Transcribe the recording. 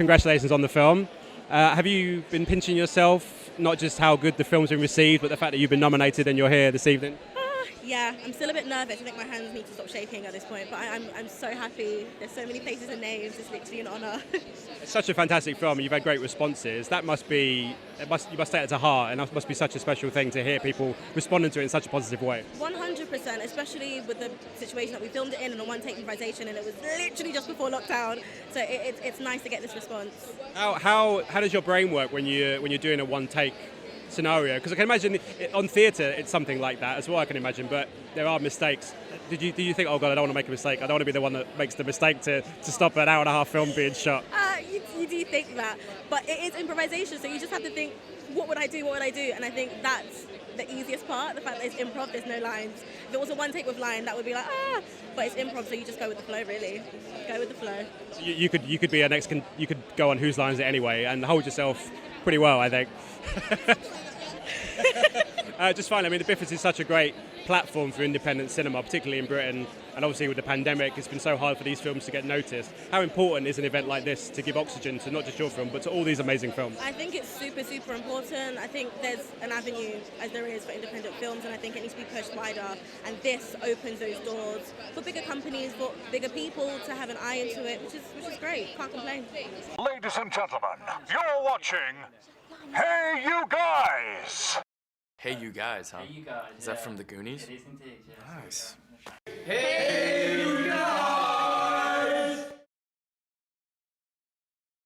congratulations on the film. Have you been pinching yourself, not just how good the film's been received, but the fact that you've been nominated and you're here this evening? Yeah, I'm still a bit nervous. I think my hands need to stop shaking at this point, but I'm so happy. There's so many faces and names. It's literally an honour. It's such a fantastic film. You've had great responses. That must be, you must take it to heart, and that must be such a special thing to hear people responding to it in such a positive way. 100%, especially with the situation that we filmed it in a one-take improvisation, and it was literally just before lockdown. So it's nice to get this response. How does your brain work when you're doing a one-take scenario? Because I can imagine on theatre it's something like that as well, I can imagine, but there are mistakes. Did you think, oh God, I don't want to make a mistake, I don't want to be the one that makes the mistake to stop an hour and a half film being shot? You do think that, but it is improvisation, so you just have to think, what would I do, and I think that's the easiest part, the fact that it's improv, there's no lines. If it was a one take with line, that would be like, but it's improv, so you just go with the flow, really. Go with the flow. So you could be you could go on Whose Line Is It Anyway and hold yourself pretty well, I think. Just finally, I mean, the BIFAs is such a great platform for independent cinema, particularly in Britain, and obviously with the pandemic, it's been so hard for these films to get noticed. How important is an event like this to give oxygen to not just your film, but to all these amazing films? I think it's super, super important. I think there's an avenue, as there is for independent films, and I think it needs to be pushed wider, and this opens those doors for bigger companies, for bigger people to have an eye into it, which is great. Can't complain. Ladies and gentlemen, you're watching Hey You Guys! Hey You Guys, huh? Hey You Guys. Is that from the Goonies? It is indeed, yeah. Nice. Hey You